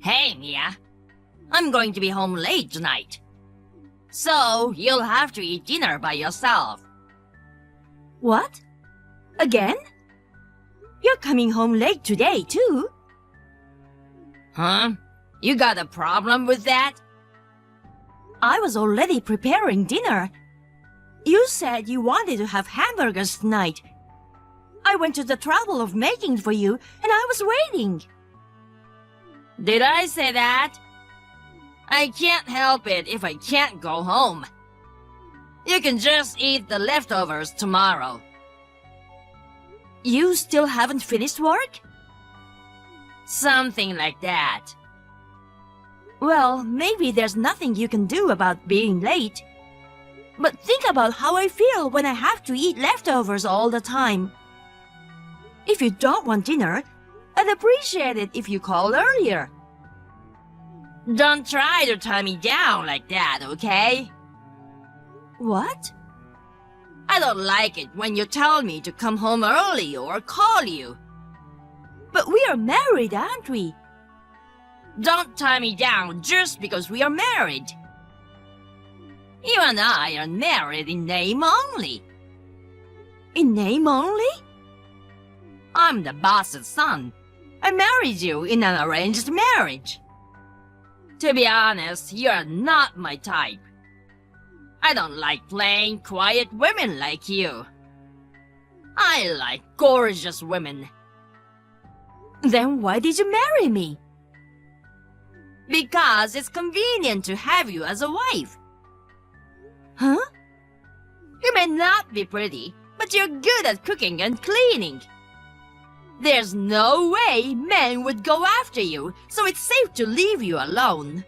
Hey, Mia. I'm going to be home late tonight. So, you'll have to eat dinner by yourself. What? Again? You're coming home late today, too. Huh? You got a problem with that? I was already preparing dinner. You said you wanted to have hamburgers tonight. I went to the trouble of making it for you, and I was waiting. Did I say that? I can't help it if I can't go home. You can just eat the leftovers tomorrow. You still haven't finished work? Something like that. Well, maybe there's nothing you can do about being late. But think about how I feel when I have to eat leftovers all the time. If you don't want dinner, I'd appreciate it if you called earlier. Don't try to tie me down like that, okay? What? I don't like it when you tell me to come home early or call you. But we are married, aren't we? Don't tie me down just because we are married. You and I are married in name only. In name only? I'm the boss's son. I married you in an arranged marriage. To be honest, you're not my type. I don't like plain, quiet women like you. I like gorgeous women. Then why did you marry me? Because it's convenient to have you as a wife. Huh? You may not be pretty, but you're good at cooking and cleaning. There's no way men would go after you, so it's safe to leave you alone.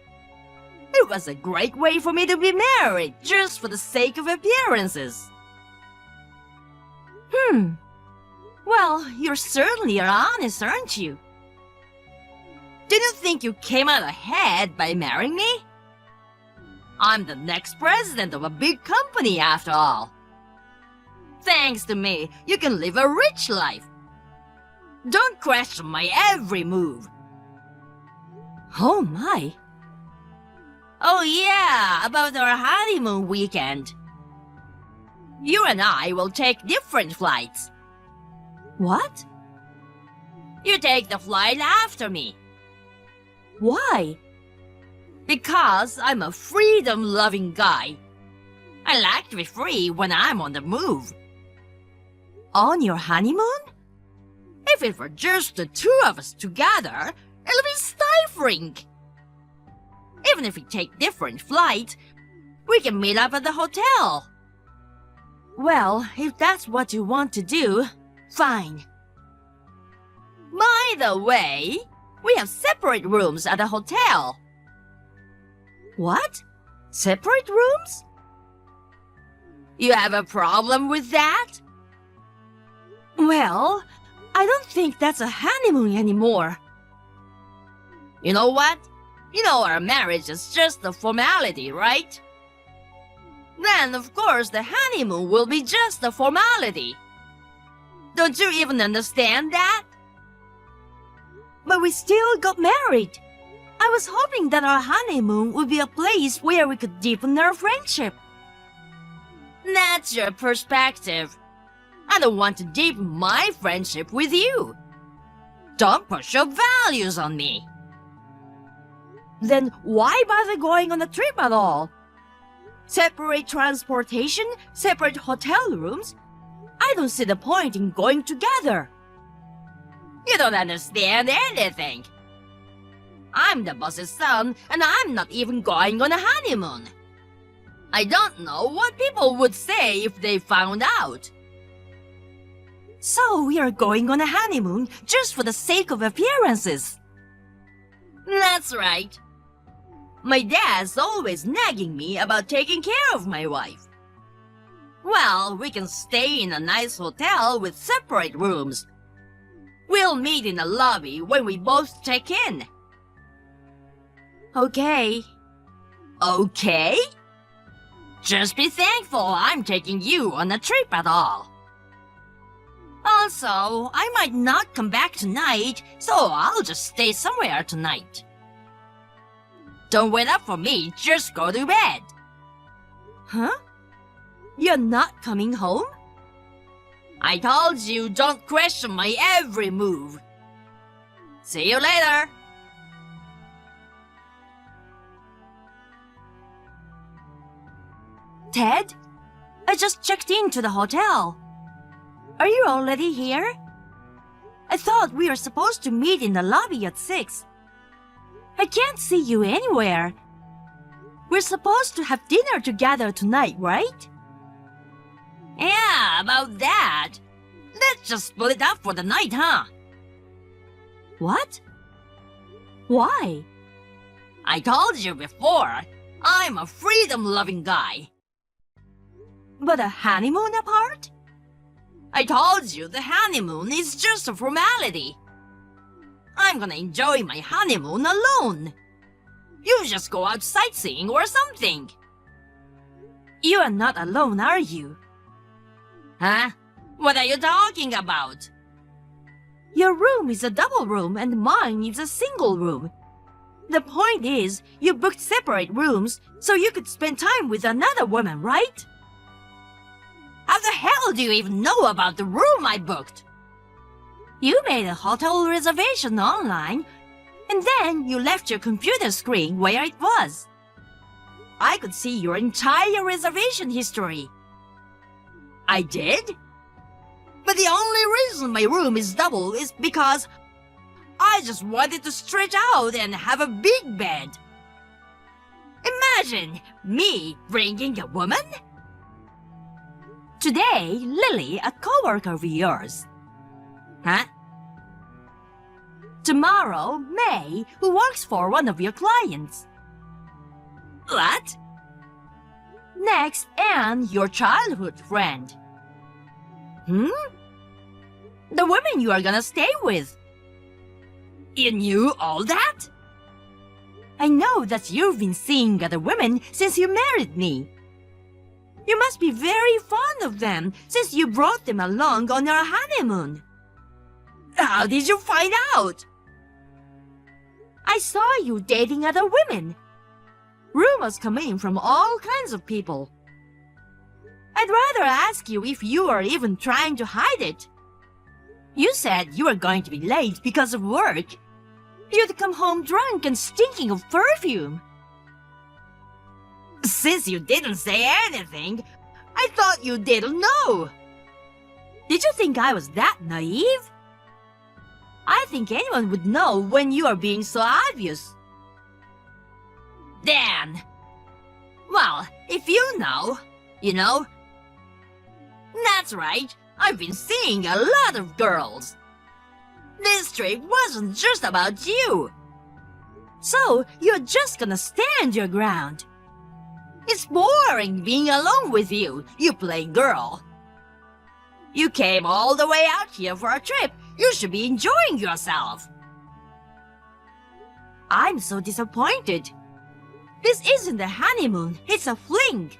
It was a great way for me to be married, just for the sake of appearances. Well, you certainly are honest, aren't you? Did you think you came out ahead by marrying me? I'm the next president of a big company after all. Thanks to me, you can live a rich life. Don't question my every move. Oh my. Oh yeah, about our honeymoon weekend. You and I will take different flights. What? You take the flight after me. Why? Because I'm a freedom-loving guy. I like to be free when I'm on the move. On your honeymoon? If it were just the two of us together, it'll be stifling. Even if we take different flights, we can meet up at the hotel. Well, if that's what you want to do, fine. By the way, we have separate rooms at the hotel. What? Separate rooms? You have a problem with that? Well, I don't think that's a honeymoon anymore. You know what? You know our marriage is just a formality, right? Then, of course, the honeymoon will be just a formality. Don't you even understand that? But we still got married. I was hoping that our honeymoon would be a place where we could deepen our friendship. That's your perspective. I don't want to deepen my friendship with you. Don't push your values on me. Then why bother going on a trip at all? Separate transportation, separate hotel rooms? I don't see the point in going together. You don't understand anything. I'm the boss's son, and I'm not even going on a honeymoon. I don't know what people would say if they found out. So we are going on a honeymoon just for the sake of appearances. That's right. My dad's always nagging me about taking care of my wife. Well, we can stay in a nice hotel with separate rooms. We'll meet in the lobby when we both check in. Okay. Okay? Just be thankful I'm taking you on a trip at all. Also, I might not come back tonight, so I'll just stay somewhere tonight. Don't wait up for me, just go to bed. Huh? You're not coming home? I told you don't question my every move. See you later. Ted, I just checked into the hotel. Are you already here? I thought we were supposed to meet in the lobby at 6. I can't see you anywhere. We're supposed to have dinner together tonight, right? Yeah, about that. Let's just split up for the night, huh? What? Why? I told you before, I'm a freedom-loving guy. But a honeymoon apart? I told you the honeymoon is just a formality. I'm gonna enjoy my honeymoon alone. You just go out sightseeing or something. You are not alone, are you? Huh? What are you talking about? Your room is a double room and mine is a single room. The point is, you booked separate rooms so you could spend time with another woman, right? How the hell do you even know about the room I booked? You made a hotel reservation online, and then you left your computer screen where it was. I could see your entire reservation history. I did? But the only reason my room is double is because I just wanted to stretch out and have a big bed. Imagine me bringing a woman? Today, Lily, a coworker of yours. Huh? Tomorrow, May, who works for one of your clients. What? Next, Anne, your childhood friend. Hmm? The woman you are gonna stay with. You knew all that? I know that you've been seeing other women since you married me. You must be very fond of them since you brought them along on your honeymoon. How did you find out? I saw you dating other women. Rumors come in from all kinds of people. I'd rather ask you if you are even trying to hide it. You said you were going to be late because of work. You'd come home drunk and stinking of perfume. Since you didn't say anything, I thought you didn't know. Did you think I was that naive? I think anyone would know when you are being so obvious. Dan. Well, if you know, you know. That's right, I've been seeing a lot of girls. This trip wasn't just about you. So, you're just gonna stand your ground. It's boring being alone with you, you plain girl. You came all the way out here for a trip. You should be enjoying yourself. I'm so disappointed. This isn't a honeymoon, it's a fling.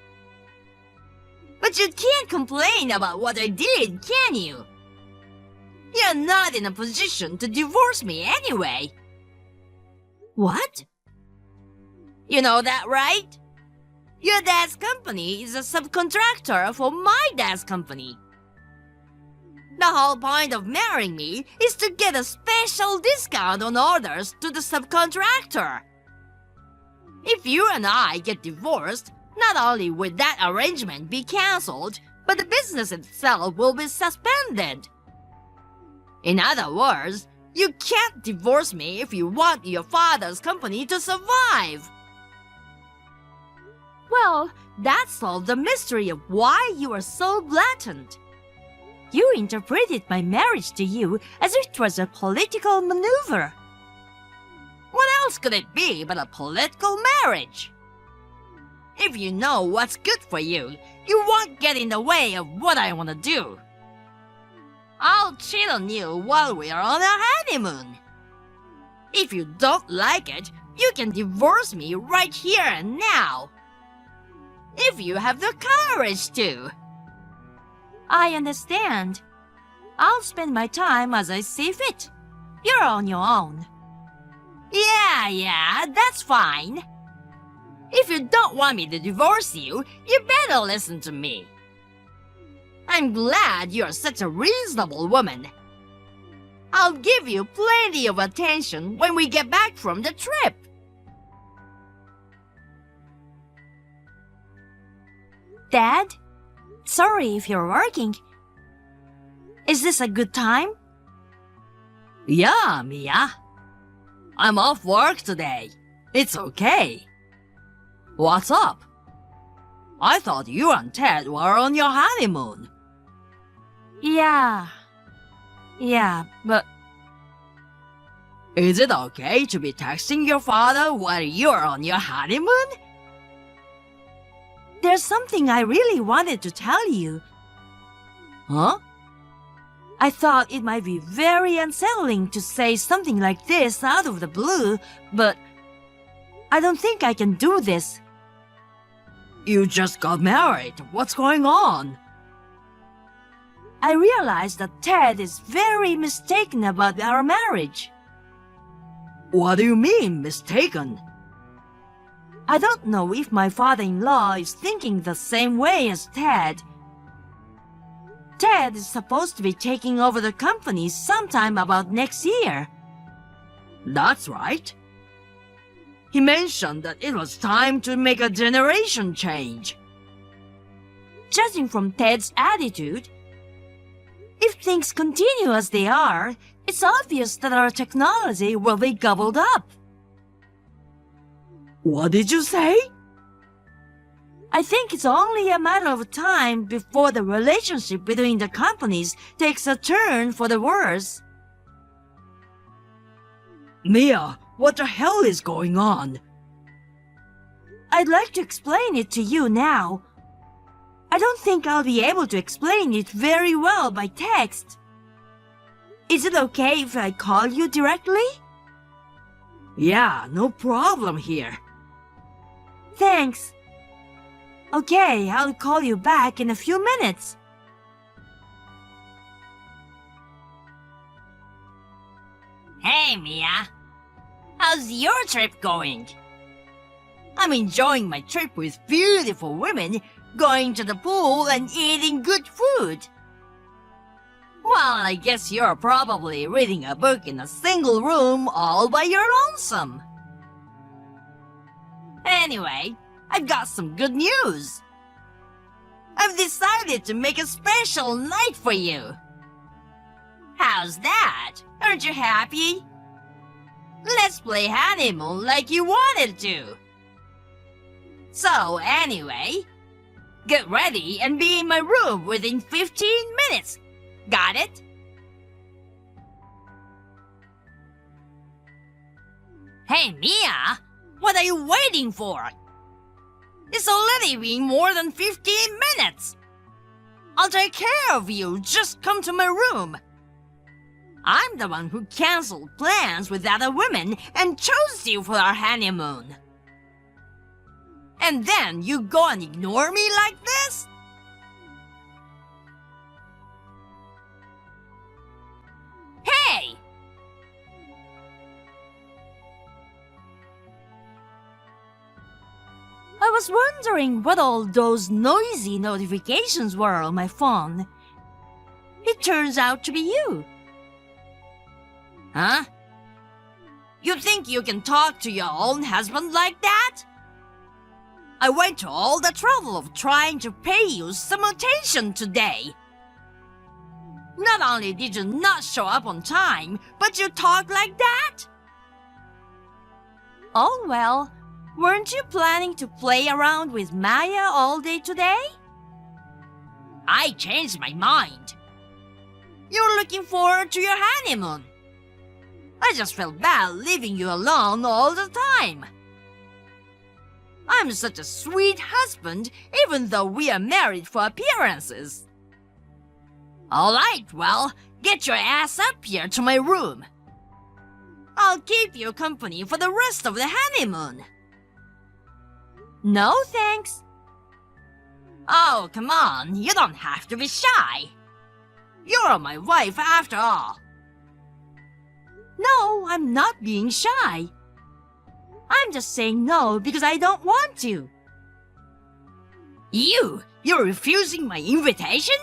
But you can't complain about what I did, can you? You're not in a position to divorce me anyway. What? You know that, right? Your dad's company is a subcontractor for my dad's company. The whole point of marrying me is to get a special discount on orders to the subcontractor. If you and I get divorced, not only will that arrangement be cancelled, but the business itself will be suspended. In other words, you can't divorce me if you want your father's company to survive. Well, that solved the mystery of why you are so blatant. You interpreted my marriage to you as if it was a political maneuver. What else could it be but a political marriage? If you know what's good for you, you won't get in the way of what I want to do. I'll cheat on you while we are on our honeymoon. If you don't like it, you can divorce me right here and now. If you have the courage to. I understand. I'll spend my time as I see fit. You're on your own. Yeah, that's fine. If you don't want me to divorce you, you better listen to me. I'm glad you're such a reasonable woman. I'll give you plenty of attention when we get back from the trip. Dad, sorry if you're working. Is this a good time? Yeah, Mia. I'm off work today. It's okay. What's up? I thought you and Ted were on your honeymoon. Yeah, but Is it okay to be texting your father while you're on your honeymoon? there's something I really wanted to tell you. Huh? I thought it might be very unsettling to say something like this out of the blue, but I don't think I can do this. You just got married. What's going on? I realized that Ted is very mistaken about our marriage. What do you mean, mistaken? I don't know if my father-in-law is thinking the same way as Ted. Ted is supposed to be taking over the company sometime about next year. That's right. He mentioned that it was time to make a generation change. Judging from Ted's attitude, if things continue as they are, it's obvious that our technology will be gobbled up. What did you say? I think it's only a matter of time before the relationship between the companies takes a turn for the worse. Mia, what the hell is going on? I'd like to explain it to you now. I don't think I'll be able to explain it very well by text. Is it okay if I call you directly? Yeah, no problem here. Thanks. Okay, I'll call you back in a few minutes. Hey, Mia. How's your trip going? I'm enjoying my trip with beautiful women, going to the pool and eating good food. Well, I guess you're probably reading a book in a single room all by your lonesome. Anyway, I've got some good news. I've decided to make a special night for you. How's that? Aren't you happy? Let's play honeymoon like you wanted to. So anyway, get ready and be in my room within 15 minutes. Got it? Hey, Mia, what are you waiting for? It's already been more than 15 minutes. I'll take care of you. Just come to my room. I'm the one who canceled plans with other women and chose you for our honeymoon. And then you go and ignore me like this? Hey! I was wondering what all those noisy notifications were on my phone. It turns out to be you. Huh? You think you can talk to your own husband like that? I went to all the trouble of trying to pay you some attention today. Not only did you not show up on time, but you talk like that? Oh well, weren't you planning to play around with Maya all day today? I changed my mind. You're looking forward to your honeymoon. I just felt bad leaving you alone all the time. I'm such a sweet husband, even though we are married for appearances. All right, well, get your ass up here to my room. I'll keep you company for the rest of the honeymoon. No, thanks. Oh, come on, you don't have to be shy. You're my wife after all. No, I'm not being shy. I'm I'm just saying no because I don't want to. You're refusing my invitation?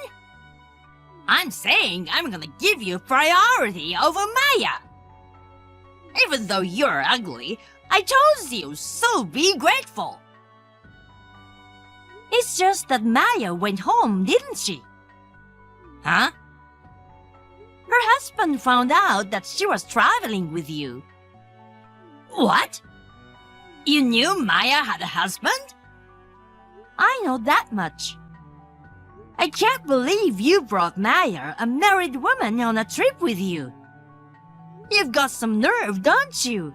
I'm saying I'm gonna give you priority over Maya. Even though you're ugly, I chose you, so be grateful. It's just that Maya went home, didn't she? Huh? Her husband found out that she was traveling with you. What? You knew Maya had a husband? I know that much. I can't believe you brought Maya, a married woman, on a trip with you. You've got some nerve, don't you?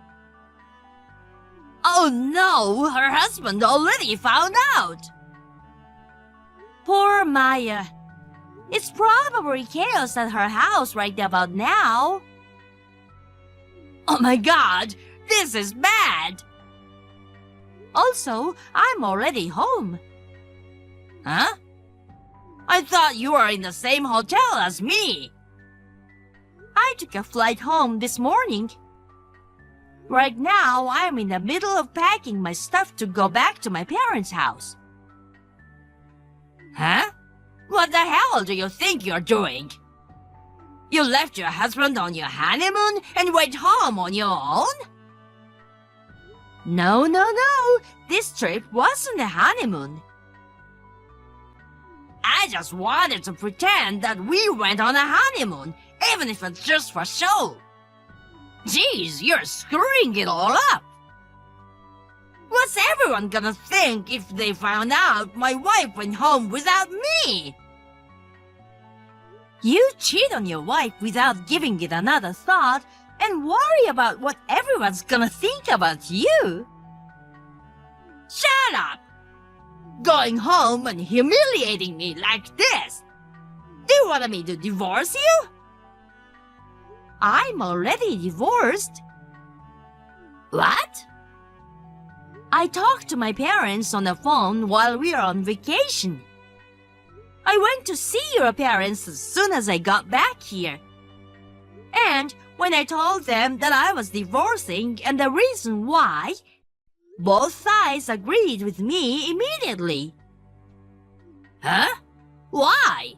Oh no, her husband already found out. Poor Maya. It's probably chaos at her house right about now. Oh my god, this is bad. Also, I'm already home. Huh? I thought you were in the same hotel as me. I took a flight home this morning. Right now, I'm in the middle of packing my stuff to go back to my parents' house. Huh? What the hell do you think you're doing? You left your husband on your honeymoon and went home on your own? No. This trip wasn't a honeymoon. I just wanted to pretend that we went on a honeymoon, even if it's just for show. Jeez, you're screwing it all up. What's everyone gonna think if they found out my wife went home without me? You cheat on your wife without giving it another thought and worry about what everyone's gonna think about you. Shut up! Going home and humiliating me like this. Do you want me to divorce you? I'm already divorced. What? I talked to my parents on the phone while we were on vacation. I went to see your parents as soon as I got back here. And when I told them that I was divorcing and the reason why, both sides agreed with me immediately. Huh? Why?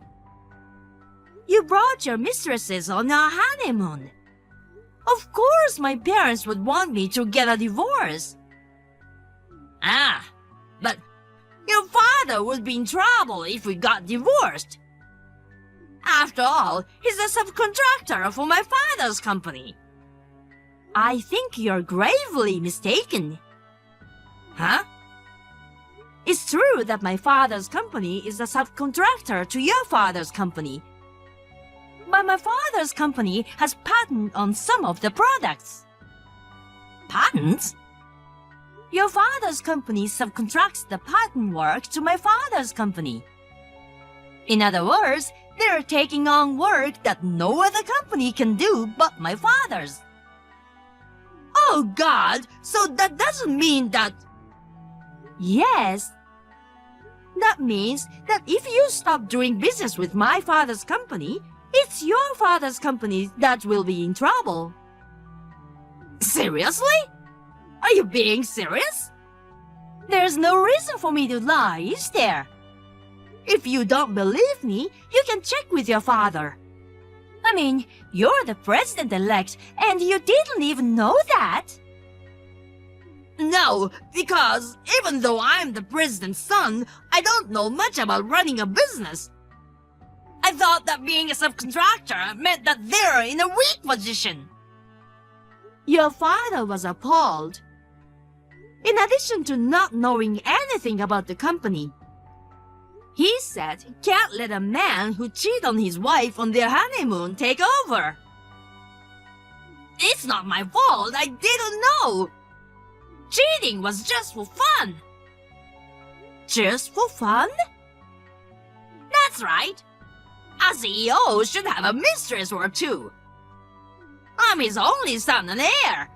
You brought your mistresses on our honeymoon. Of course my parents would want me to get a divorce. Ah, but your father would be in trouble if we got divorced. After all, he's a subcontractor for my father's company. I think you're gravely mistaken. Huh? It's true that my father's company is a subcontractor to your father's company. But my father's company has patent on some of the products. Patents? Your father's company subcontracts the patent work to my father's company. In other words, they're taking on work that no other company can do but my father's. Oh God, so that doesn't mean that... Yes. That means that if you stop doing business with my father's company, it's your father's company that will be in trouble. Seriously? Are you being serious? There's no reason for me to lie, is there? If you don't believe me, you can check with your father. I mean, you're the president-elect, and you didn't even know that. No, because even though I'm the president's son, I don't know much about running a business. I thought that being a subcontractor meant that they're in a weak position. Your father was appalled. In addition to not knowing anything about the company, he said he can't let a man who cheated on his wife on their honeymoon take over. It's not my fault, I didn't know. Cheating was just for fun. Just for fun? That's right. A CEO should have a mistress or two. I'm his only son and heir.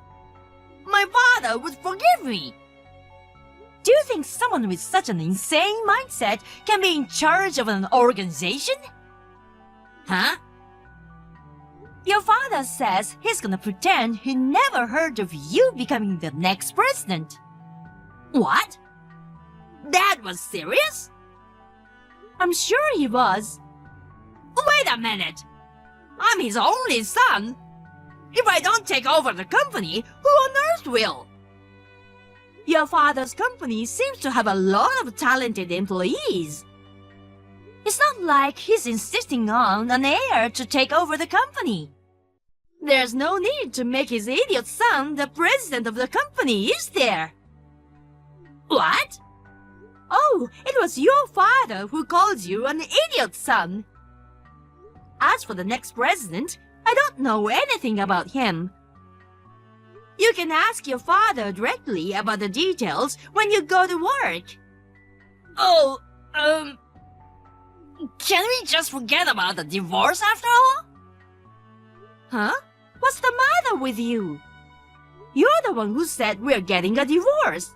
My father would forgive me. Do you think someone with such an insane mindset can be in charge of an organization? Huh? Your father says he's gonna pretend he never heard of you becoming the next president. What? Dad was serious? I'm sure he was. Wait a minute. I'm his only son. If I don't take over the company, who on earth will? Your father's company seems to have a lot of talented employees. It's not like he's insisting on an heir to take over the company. There's no need to make his idiot son the president of the company, is there? What? Oh, it was your father who called you an idiot son. As for the next president, I don't know anything about him. You can ask your father directly about the details when you go to work. Oh, can we just forget about the divorce after all? Huh? What's the matter with you? You're the one who said we're getting a divorce.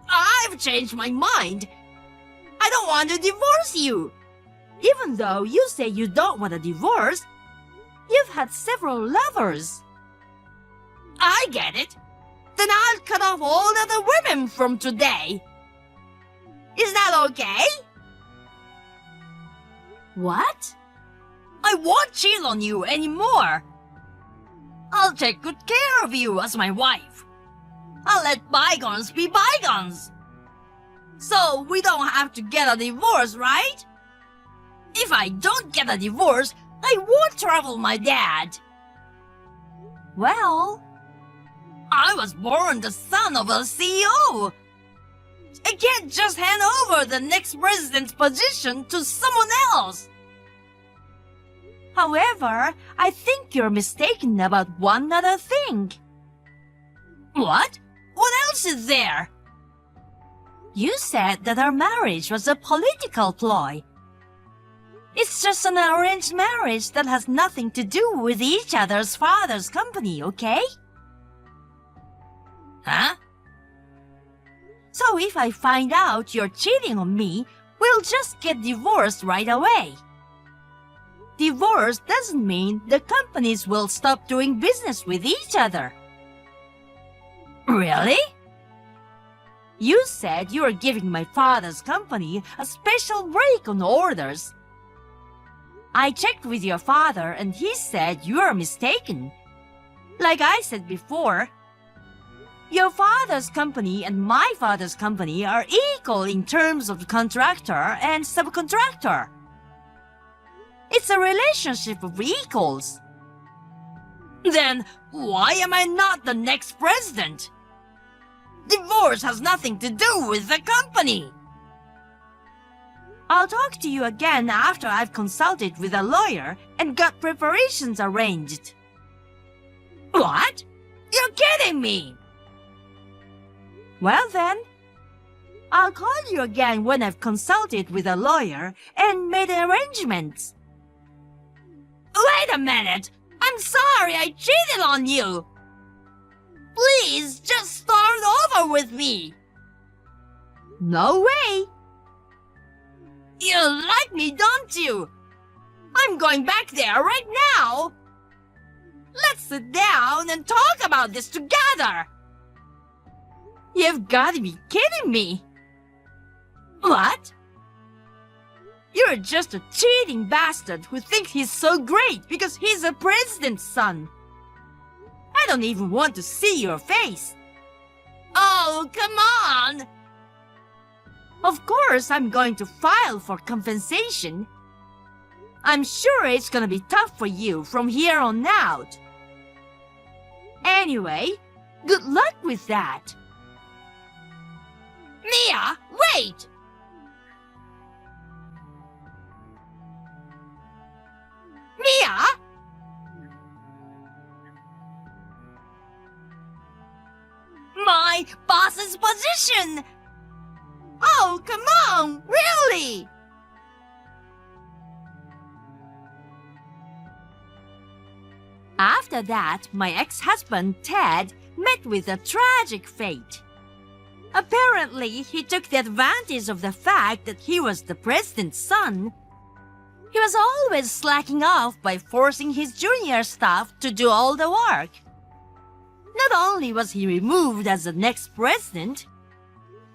I've changed my mind. I don't want to divorce you. Even though you say you don't want a divorce, you've had several lovers. I get it. Then I'll cut off all other women from today. Is that okay? What? I won't cheat on you anymore. I'll take good care of you as my wife. I'll let bygones be bygones. So we don't have to get a divorce, right? If I don't get a divorce, I won't trouble my dad. Well, I was born the son of a CEO. I can't just hand over the next president's position to someone else. however, I think you're mistaken about one other thing. What? What else is there? You said that our marriage was a political ploy. It's just an arranged marriage that has nothing to do with each other's father's company, okay? Huh? So if I find out you're cheating on me, we'll just get divorced right away. Divorce doesn't mean the companies will stop doing business with each other. Really? You said you were giving my father's company a special break on orders. I checked with your father and he said you are mistaken. Like I said before, your father's company and my father's company are equal in terms of contractor and subcontractor. It's a relationship of equals. Then why am I not the next president? Divorce has nothing to do with the company. I'll talk to you again after I've consulted with a lawyer and got preparations arranged. What? You're kidding me! Well then, I'll call you again when I've consulted with a lawyer and made arrangements. Wait a minute! I'm sorry I cheated on you! Please, just start over with me! No way! You like me, don't you? I'm going back there right now! Let's sit down and talk about this together! You've got to be kidding me! What? You're just a cheating bastard who thinks he's so great because he's a president's son. I don't even want to see your face. Oh, come on! Of course I'm going to file for compensation. I'm sure it's gonna be tough for you from here on out. Anyway, good luck with that. Mia, wait! Mia? My boss's position! Oh, come on, really? After that, my ex-husband, Ted, met with a tragic fate. Apparently, he took the advantage of the fact that he was the president's son. He was always slacking off by forcing his junior staff to do all the work. Not only was he removed as the next president,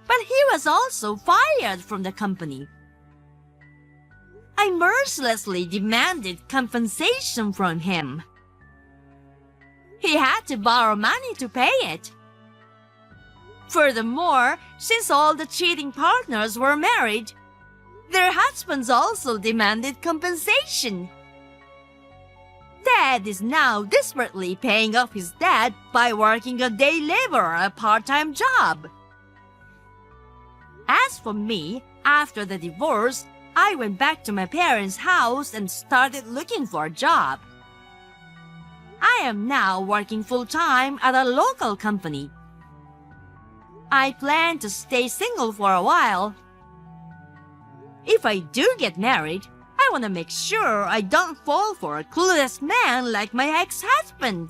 but he was also fired from the company. I mercilessly demanded compensation from him. He had to borrow money to pay it. Furthermore, since all the cheating partners were married, their husbands also demanded compensation. Dad is now desperately paying off his debt by working a day labor or a part-time job. As for me, after the divorce, I went back to my parents' house and started looking for a job. I am now working full-time at a local company. I plan to stay single for a while. If I do get married, I want to make sure I don't fall for a clueless man like my ex-husband.